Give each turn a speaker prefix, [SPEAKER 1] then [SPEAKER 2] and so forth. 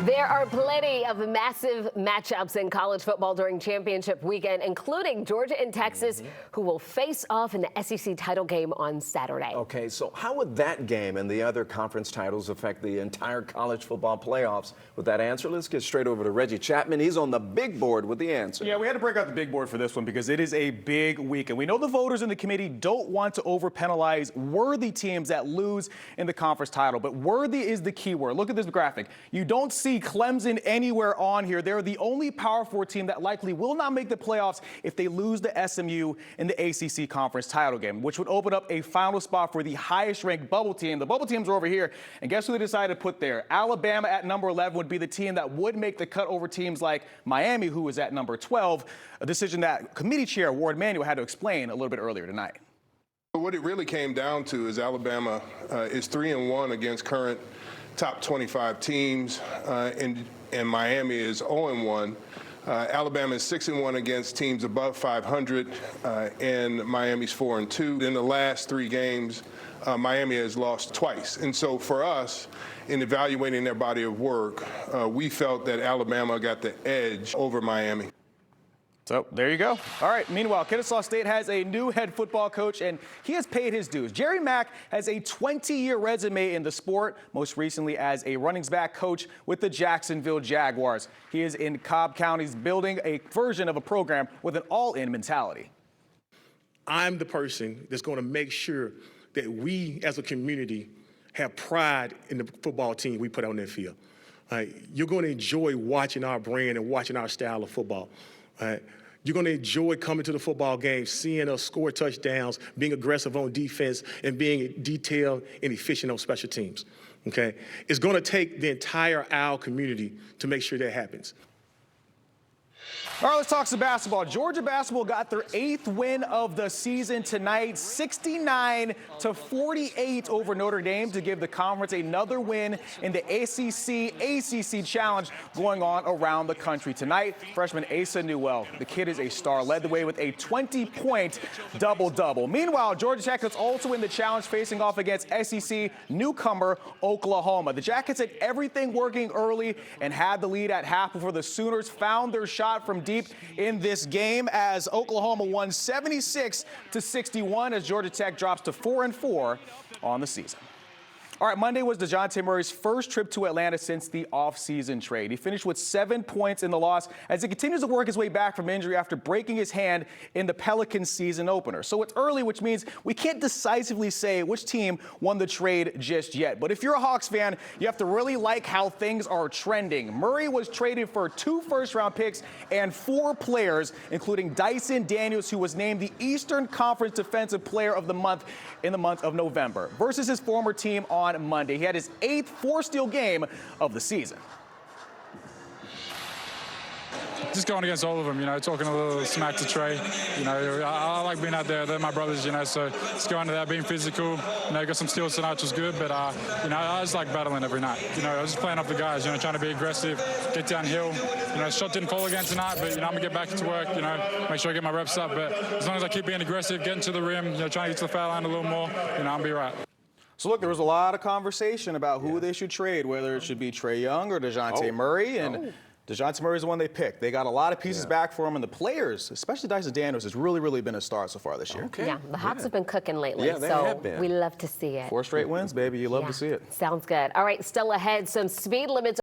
[SPEAKER 1] There are plenty of massive matchups in college football during championship weekend, including Georgia and Texas, who will face off in the SEC title game on Saturday.
[SPEAKER 2] Okay, so how would that game and the other conference titles affect the entire college football playoffs? With that answer, let's get straight over to Reggie Chatman. He's on the big board with the answer.
[SPEAKER 3] Yeah, we had to break out the big board for this one because it is a big weekend. We know the voters in the committee don't want to overpenalize worthy teams that lose in the conference title, but worthy is the key word. Look at this graphic. You don't see Clemson anywhere on here. They're the only Power 4 team that likely will not make the playoffs if they lose to SMU in the ACC conference title game, which would open up a final spot for the highest ranked bubble team. The bubble teams are over here, and guess who they decided to put there? Alabama at number 11 would be the team that would make the cut over teams like Miami, who is at number 12, a decision that committee chair Ward Manuel had to explain a little bit earlier tonight.
[SPEAKER 4] What it really came down to is Alabama is 3-1 against current top 25 teams, and Miami is 0-1. Alabama is 6-1 against teams above 500, and Miami's 4-2. In the last 3 games, Miami has lost twice. And so for us, in evaluating their body of work, we felt that Alabama got the edge over Miami.
[SPEAKER 3] So there you go. All right. Meanwhile, Kennesaw State has a new head football coach, and he has paid his dues. Jerry Mack has a 20-year resume in the sport, most recently as a running back coach with the Jacksonville Jaguars. He is in Cobb County's building a version of a program with an all-in mentality.
[SPEAKER 5] I'm the person that's going to make sure that we as a community have pride in the football team we put on that field. You're going to enjoy watching our brand and watching our style of football. You're going to enjoy coming to the football game, seeing us score touchdowns, being aggressive on defense, and being detailed and efficient on special teams. Okay? It's going to take the entire OWL community to make sure that happens.
[SPEAKER 3] All right, let's talk some basketball. Georgia basketball got their 8th win of the season tonight, 69-48 over Notre Dame to give the conference another win in the ACC Challenge going on around the country tonight. Freshman Asa Newell, the kid is a star, led the way with a 20-point double-double. Meanwhile, Georgia Tech is also in the challenge, facing off against SEC newcomer Oklahoma. The Jackets had everything working early and had the lead at half before the Sooners found their shot from deep in this game as Oklahoma won 76-61 as Georgia Tech drops to 4-4 on the season. All right, Monday was DeJounte Murray's first trip to Atlanta since the offseason trade. He finished with 7 points in the loss as he continues to work his way back from injury after breaking his hand in the Pelicans season opener. So it's early, which means we can't decisively say which team won the trade just yet. But if you're a Hawks fan, you have to really like how things are trending. Murray was traded for 2 first-round picks and 4 players, including Dyson Daniels, who was named the Eastern Conference Defensive Player of the Month in the month of November, versus his former team on Monday. He had his 8th 4-steal game of the season.
[SPEAKER 6] Just going against all of them, talking a little smack to Trey. I like being out there. They're my brothers, so just going to that, being physical. Got some steals tonight, which was good, but, I just like battling every night. I was just playing off the guys, trying to be aggressive, get downhill. Shot didn't fall again tonight, but, I'm going to get back to work, make sure I get my reps up. But as long as I keep being aggressive, getting to the rim, trying to get to the foul line a little more, I'll be right.
[SPEAKER 3] So, look, there was a lot of conversation about who they should trade, whether it should be Trae Young or DeJounte Murray. And DeJounte Murray is the one they picked. They got a lot of pieces back for him, and the players, especially Dyson Daniels, has really been a star so far this year.
[SPEAKER 1] Okay. Yeah, the Hawks have been cooking lately,
[SPEAKER 2] they have been.
[SPEAKER 1] We love to see it.
[SPEAKER 3] 4 straight wins, baby. You love to see it.
[SPEAKER 1] Sounds good. All right, still ahead, some speed limits